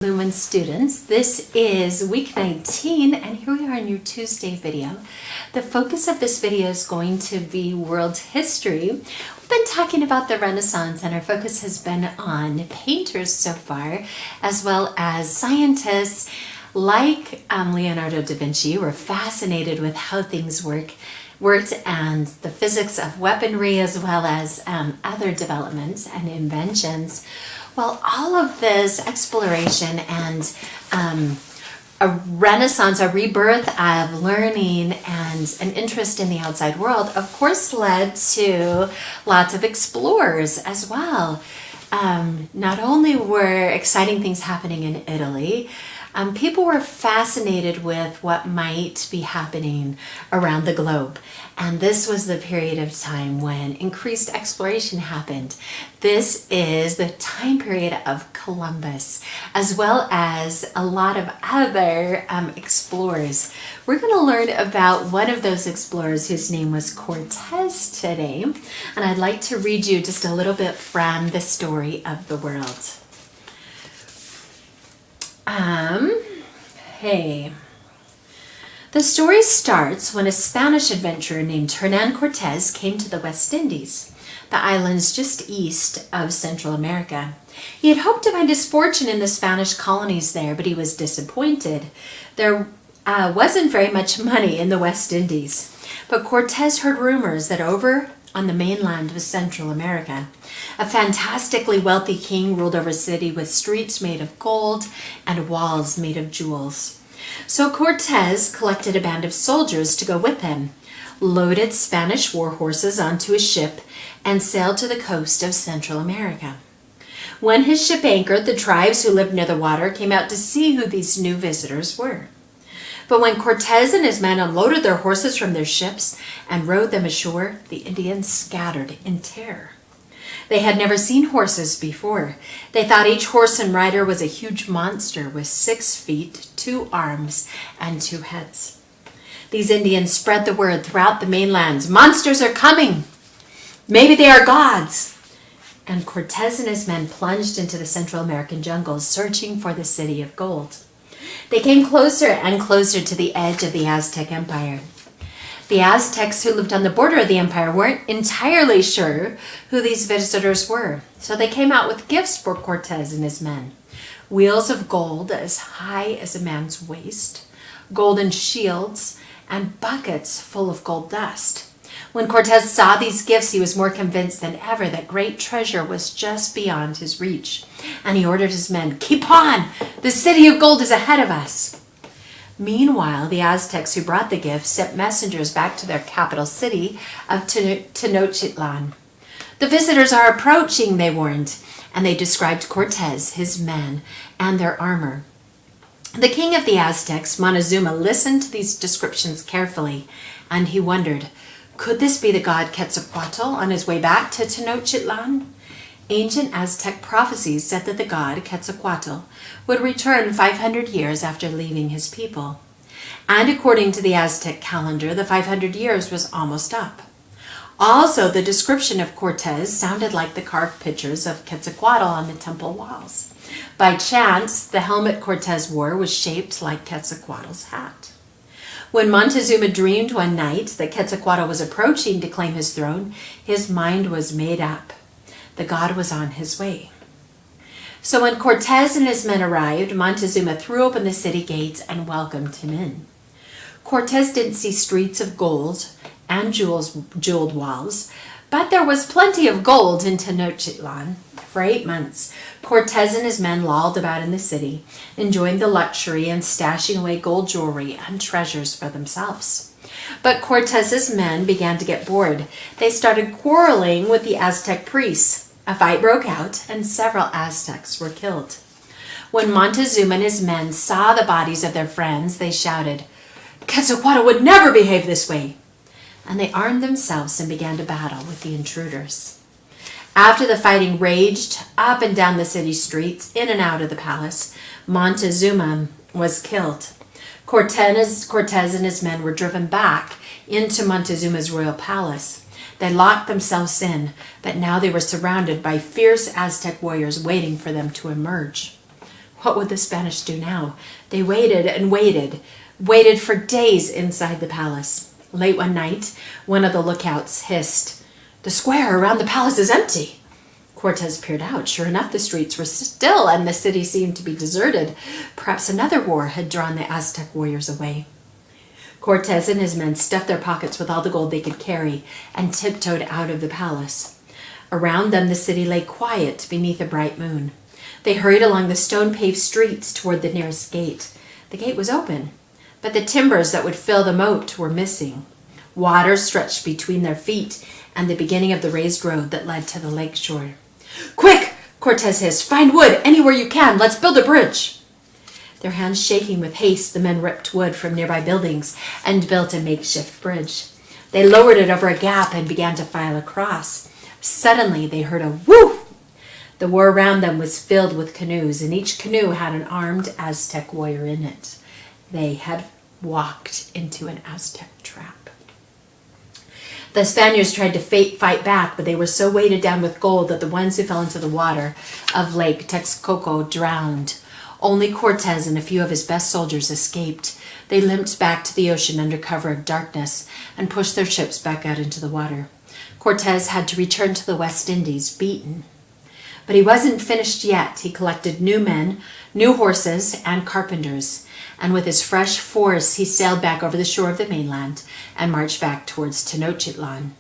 Lumen students, this is week 19 and here we are in your Tuesday video. The focus of this video is going to be world history. We've been talking about the Renaissance and our focus has been on painters so far, as well as scientists like Leonardo da Vinci were fascinated with how things worked and the physics of weaponry, as well as other developments and inventions. Well, all of this exploration and a renaissance, a rebirth of learning and an interest in the outside world, of course, led to lots of explorers as well. Not only were exciting things happening in Italy, people were fascinated with what might be happening around the globe. And this was the period of time when increased exploration happened. This is the time period of Columbus, as well as a lot of other explorers. We're going to learn about one of those explorers whose name was Cortez today. And I'd like to read you just a little bit from the story of the world. The story starts when a Spanish adventurer named Hernan Cortez came to the West Indies, the islands just east of Central America. He had hoped to find his fortune in the Spanish colonies there, but he was disappointed. There wasn't very much money in the West Indies, but Cortez heard rumors that over on the mainland of Central America, a fantastically wealthy king ruled over a city with streets made of gold and walls made of jewels. So Cortez collected a band of soldiers to go with him, loaded Spanish war horses onto a ship, and sailed to the coast of Central America. When his ship anchored, the tribes who lived near the water came out to see who these new visitors were. But when Cortez and his men unloaded their horses from their ships and rowed them ashore, the Indians scattered in terror. They had never seen horses before. They thought each horse and rider was a huge monster with 6 feet, 2 arms, and 2 heads. These Indians spread the word throughout the mainland, "Monsters are coming! Maybe they are gods!" And Cortez and his men plunged into the Central American jungles, searching for the city of gold. They came closer and closer to the edge of the Aztec Empire. The Aztecs who lived on the border of the empire weren't entirely sure who these visitors were, so they came out with gifts for Cortez and his men. Wheels of gold as high as a man's waist, golden shields, and buckets full of gold dust. When Cortez saw these gifts, he was more convinced than ever that great treasure was just beyond his reach, and he ordered his men, "Keep on! The city of gold is ahead of us!" Meanwhile, the Aztecs who brought the gifts sent messengers back to their capital city of Tenochtitlan. "The visitors are approaching," they warned, and they described Cortez, his men, and their armor. The king of the Aztecs, Montezuma, listened to these descriptions carefully, and he wondered, could this be the god Quetzalcoatl on his way back to Tenochtitlan? Ancient Aztec prophecies said that the god Quetzalcoatl would return 500 years after leaving his people. And according to the Aztec calendar, the 500 years was almost up. Also, the description of Cortez sounded like the carved pictures of Quetzalcoatl on the temple walls. By chance, the helmet Cortez wore was shaped like Quetzalcoatl's hat. When Montezuma dreamed one night that Quetzalcoatl was approaching to claim his throne, his mind was made up. The god was on his way. So when Cortez and his men arrived, Montezuma threw open the city gates and welcomed him in. Cortez didn't see streets of gold and jeweled walls, but there was plenty of gold in Tenochtitlan. For 8 months, Cortez and his men lolled about in the city, enjoying the luxury and stashing away gold jewelry and treasures for themselves. But Cortez's men began to get bored. They started quarreling with the Aztec priests. A fight broke out, and several Aztecs were killed. When Montezuma and his men saw the bodies of their friends, they shouted, "Quetzalcoatl would never behave this way!" And they armed themselves and began to battle with the intruders. After the fighting raged up and down the city streets, in and out of the palace, Montezuma was killed. Cortez and his men were driven back into Montezuma's royal palace. They locked themselves in, but now they were surrounded by fierce Aztec warriors waiting for them to emerge. What would the Spanish do now? They waited and waited for days inside the palace. Late one night, one of the lookouts hissed, "The square around the palace is empty." Cortez peered out. Sure enough, the streets were still and the city seemed to be deserted. Perhaps another war had drawn the Aztec warriors away. Cortez and his men stuffed their pockets with all the gold they could carry and tiptoed out of the palace. Around them, the city lay quiet beneath a bright moon. They hurried along the stone-paved streets toward the nearest gate. The gate was open, but the timbers that would fill the moat were missing. Water stretched between their feet and the beginning of the raised road that led to the lake shore. "Quick!" Cortez hissed. "Find wood anywhere you can. Let's build a bridge." Their hands shaking with haste, the men ripped wood from nearby buildings and built a makeshift bridge. They lowered it over a gap and began to file across. Suddenly, they heard a whoo! The war around them was filled with canoes, and each canoe had an armed Aztec warrior in it. They had walked into an Aztec trap. The Spaniards tried to fight back, but they were so weighted down with gold that the ones who fell into the water of Lake Texcoco drowned. Only Cortez and a few of his best soldiers escaped. They limped back to the ocean under cover of darkness and pushed their ships back out into the water. Cortez had to return to the West Indies, beaten. But he wasn't finished yet. He collected new men, new horses, and carpenters. And with his fresh force, he sailed back over the shore of the mainland and marched back towards Tenochtitlan.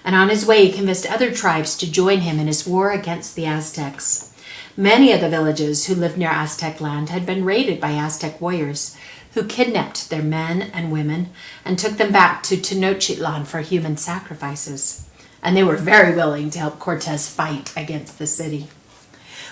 And on his way, he convinced other tribes to join him in his war against the Aztecs. Many of the villages who lived near Aztec land had been raided by Aztec warriors, who kidnapped their men and women and took them back to Tenochtitlan for human sacrifices. And they were very willing to help Cortez fight against the city.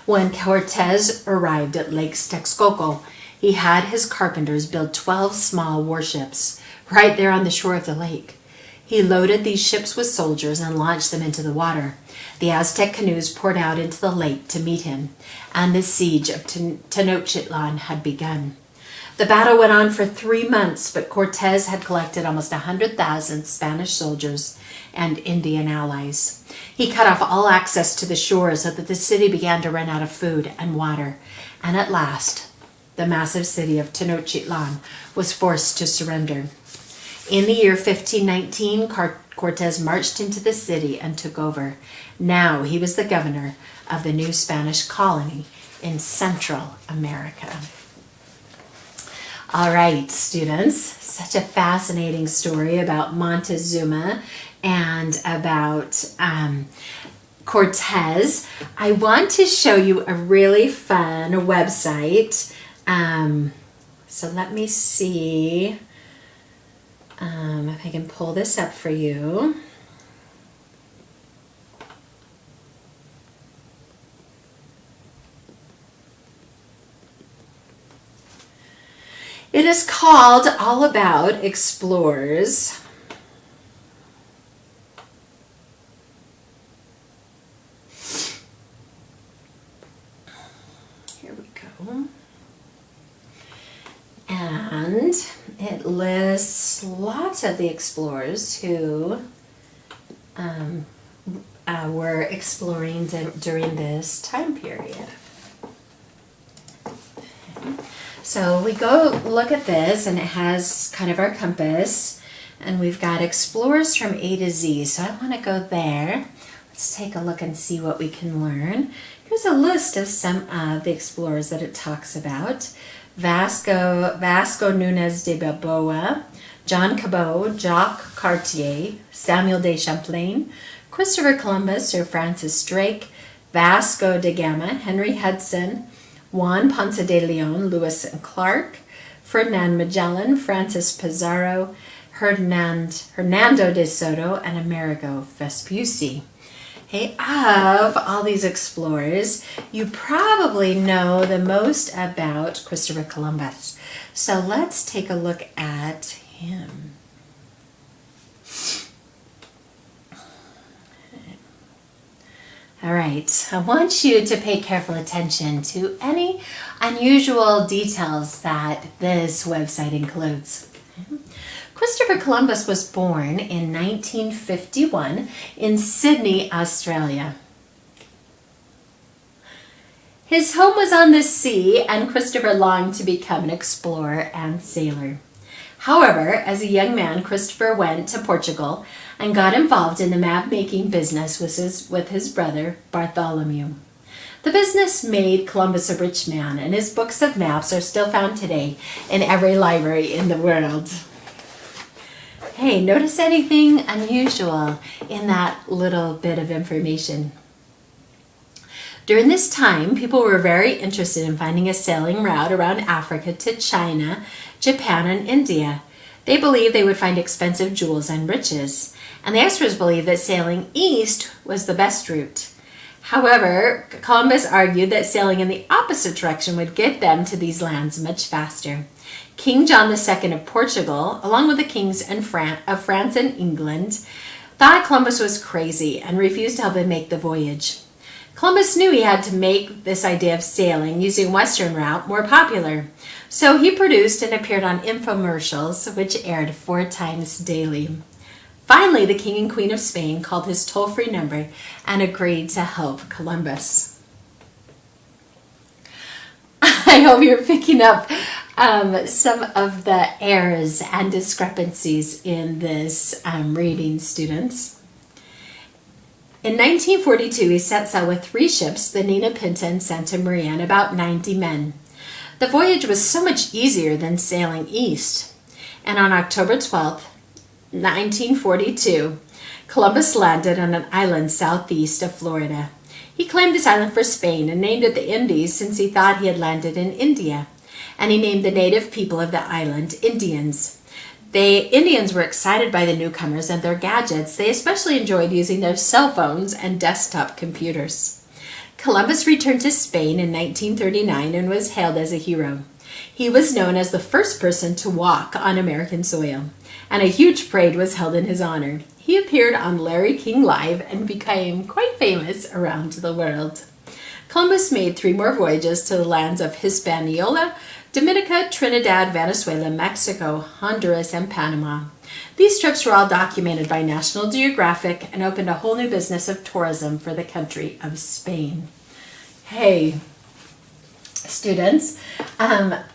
When Cortez arrived at Lake Texcoco, he had his carpenters build 12 small warships right there on the shore of the lake. He loaded these ships with soldiers and launched them into the water. The Aztec canoes poured out into the lake to meet him, and the siege of Tenochtitlan had begun. The battle went on for 3 months, but Cortez had collected almost 100,000 Spanish soldiers and Indian allies. He cut off all access to the shore so that the city began to run out of food and water, and at last, the massive city of Tenochtitlan was forced to surrender. In the year 1519, Cortez marched into the city and took over. Now he was the governor of the new Spanish colony in Central America. All right, students, such a fascinating story about Montezuma and about Cortez. I want to show you a really fun website. So let me see if I can pull this up for you. It is called All About Explorers. Here we go. And it lists lots of the explorers who were exploring during this time period. So we go look at this, and it has kind of our compass, and we've got explorers from A to Z. So I want to go there. Let's take a look and see what we can learn. Here's a list of some of the explorers that it talks about. Vasco Nunez de Balboa, John Cabot, Jacques Cartier, Samuel de Champlain, Christopher Columbus, Sir Francis Drake, Vasco da Gama, Henry Hudson, Juan Ponce de Leon, Lewis and Clark, Ferdinand Magellan, Francis Pizarro, Hernando de Soto, and Amerigo Vespucci. Hey, of all these explorers, you probably know the most about Christopher Columbus. So let's take a look at him. All right, I want you to pay careful attention to any unusual details that this website includes. Christopher Columbus was born in 1951 in Sydney, Australia. His home was on the sea, and Christopher longed to become an explorer and sailor. However, as a young man, Christopher went to Portugal and got involved in the map-making business with his brother, Bartholomew. The business made Columbus a rich man, and his books of maps are still found today in every library in the world. Hey, notice anything unusual in that little bit of information? During this time, people were very interested in finding a sailing route around Africa to China, Japan, and India. They believed they would find expensive jewels and riches, and the explorers believed that sailing east was the best route. However, Columbus argued that sailing in the opposite direction would get them to these lands much faster. King John II of Portugal, along with the kings of France and England, thought Columbus was crazy and refused to help him make the voyage. Columbus knew he had to make this idea of sailing using Western route more popular, so he produced and appeared on infomercials, which aired 4 times daily. Finally, the King and Queen of Spain called his toll-free number and agreed to help Columbus. I hope you're picking up some of the errors and discrepancies in this reading, students. In 1942, he set sail with 3 ships, the Nina, Pinta, and Santa Maria, and about 90 men. The voyage was so much easier than sailing east, and on October 12th, 1942, Columbus landed on an island southeast of Florida. He claimed this island for Spain and named it the Indies since he thought he had landed in India, and he named the native people of the island Indians. The Indians were excited by the newcomers and their gadgets. They especially enjoyed using their cell phones and desktop computers. Columbus returned to Spain in 1939 and was hailed as a hero. He was known as the first person to walk on American soil, and a huge parade was held in his honor. He appeared on Larry King Live and became quite famous around the world. Columbus made 3 more voyages to the lands of Hispaniola, Dominica, Trinidad, Venezuela, Mexico, Honduras, and Panama. These trips were all documented by National Geographic and opened a whole new business of tourism for the country of Spain. Hey, students,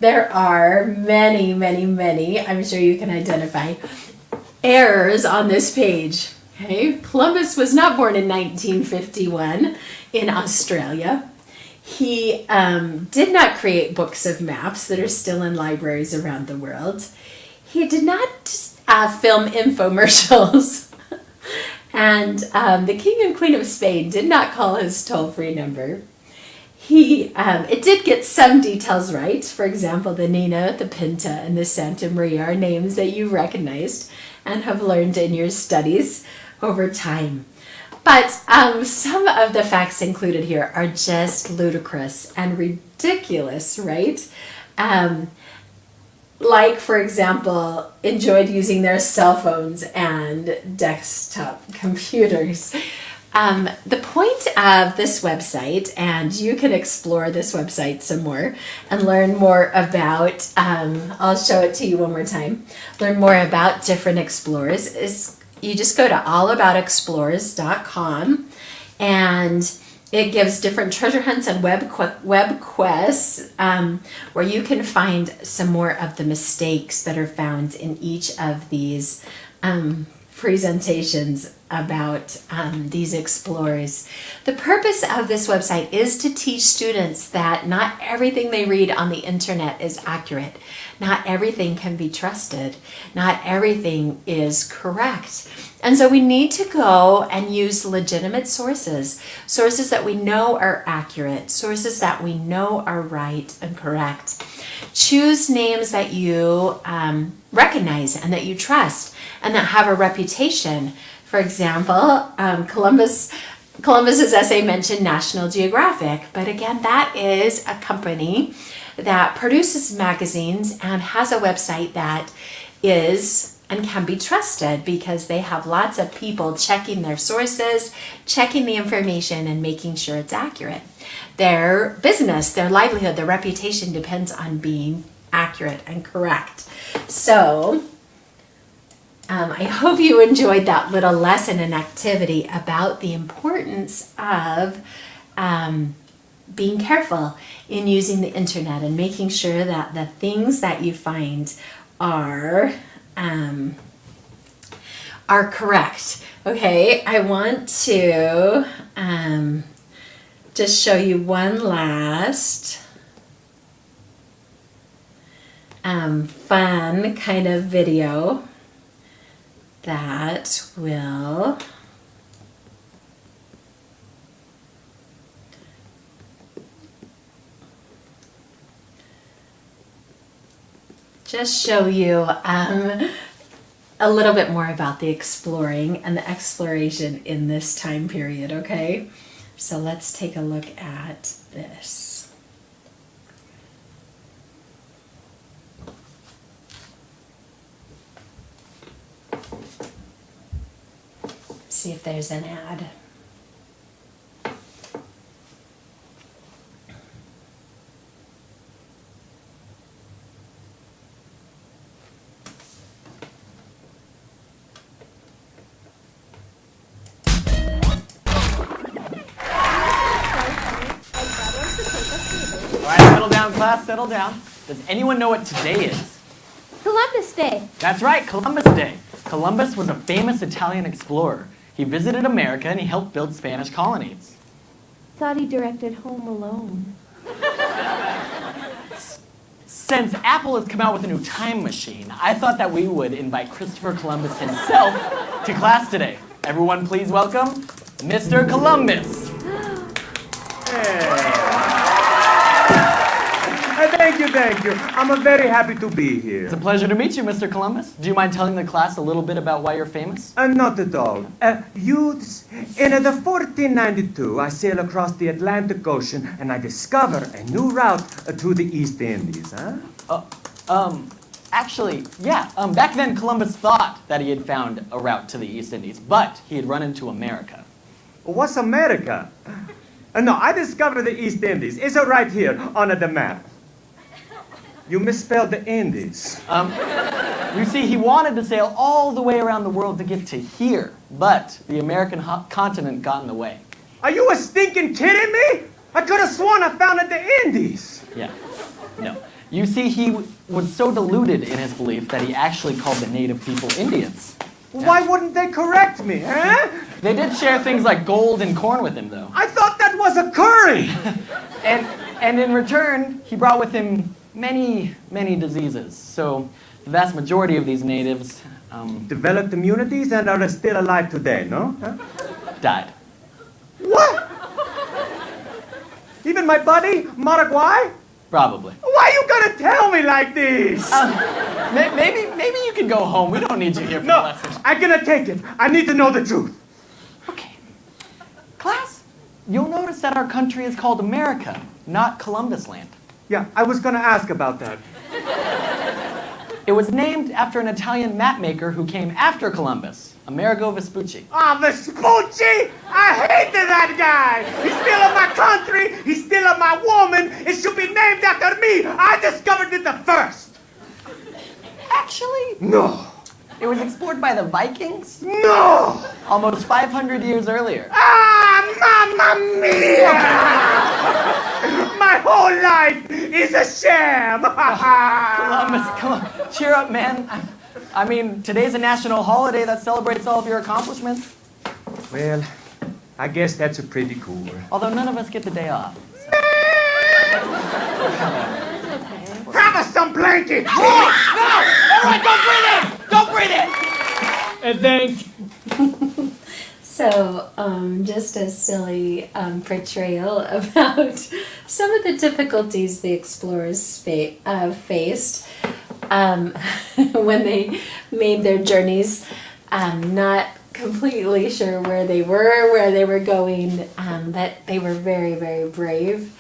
there are many, I'm sure you can identify, errors on this page. Okay, Columbus was not born in 1951 in Australia. He did not create books of maps that are still in libraries around the world. He did not film infomercials. And the King and Queen of Spain did not call his toll-free number. It did get some details right. For example, the Nina, the Pinta, and the Santa Maria are names that you recognized and have learned in your studies over time. But some of the facts included here are just ludicrous and ridiculous, right? Like, for example, enjoyed using their cell phones and desktop computers. The point of this website, and you can explore this website some more and learn more about, I'll show it to you one more time, learn more about different explorers, is you just go to allaboutexplorers.com, and it gives different treasure hunts and web quests where you can find some more of the mistakes that are found in each of these presentations about these explorers. The purpose of this website is to teach students that not everything they read on the internet is accurate. Not everything can be trusted. Not everything is correct. And so we need to go and use legitimate sources, sources that we know are accurate, sources that we know are right and correct. Choose names that you recognize and that you trust and that have a reputation. For example, Columbus's essay mentioned National Geographic, but again, that is a company that produces magazines and has a website that is and can be trusted because they have lots of people checking their sources, checking the information, and making sure it's accurate. Their business, their livelihood, their reputation depends on being accurate and correct. So I hope you enjoyed that little lesson and activity about the importance of being careful in using the internet and making sure that the things that you find are correct. Okay, I want to just show you one last fun kind of video that will just show you a little bit more about the exploring and the exploration in this time period, okay? So let's take a look at this. See if there's an ad. All right, settle down, class, settle down. Does anyone know what today is? Columbus Day. That's right, Columbus Day. Columbus was a famous Italian explorer. He visited America and he helped build Spanish colonies. Thought he directed Home Alone. Since Apple has come out with a new time machine, I thought that we would invite Christopher Columbus himself to class today. Everyone please welcome Mr. Columbus. Thank you. I'm very happy to be here. It's a pleasure to meet you, Mr. Columbus. Do you mind telling the class a little bit about why you're famous? Not at all. Youths, in the 1492, I sail across the Atlantic Ocean and I discover a new route to the East Indies, Actually, yeah. Back then, Columbus thought that he had found a route to the East Indies, but he had run into America. What's America? No, I discovered the East Indies. It's right here on the map. You misspelled the Indies. You see, he wanted to sail all the way around the world to get to here, but the American continent got in the way. Are you a stinking kidding me? I could have sworn I found it the Indies. Yeah, no. You see, he was so deluded in his belief that he actually called the native people Indians. Why wouldn't they correct me, huh? They did share things like gold and corn with him, though. I thought that was a curry. And in return, he brought with him many diseases. So the vast majority of these natives Developed immunities and are still alive today, no? Huh? died. What? Even my buddy, Maraguay? Probably. Why are you gonna tell me like this? Maybe you can go home. We don't need you here for the No, lesson. I'm gonna take it. I need to know the truth. Okay. Class, you'll notice that our country is called America, not Columbus Land. Yeah, I was gonna ask about that. It was named after an Italian mapmaker who came after Columbus, Amerigo Vespucci. Ah, Vespucci! I hated that guy! He's stealing my country, he's stealing my woman, it should be named after me! I discovered it the first! Actually, No! it was explored by the Vikings No! almost 500 years earlier. Ah, mamma mia! My whole life is a sham! Columbus, come on, cheer up, man. I mean, today's a national holiday that celebrates all of your accomplishments. Well, I guess that's pretty cool. Although none of us get the day off. Have us some blanket! No! Everyone, don't breathe in! Don't breathe in! And thank So, just a silly portrayal about some of the difficulties the explorers faced when they made their journeys, not completely sure where they were going, but they were very, very brave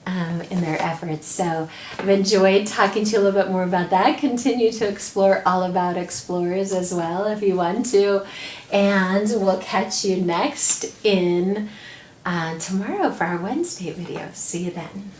in their efforts. So I've enjoyed talking to you a little bit more about that. Continue to explore all about explorers as well if you want to. And we'll catch you next in tomorrow for our Wednesday video. See you then.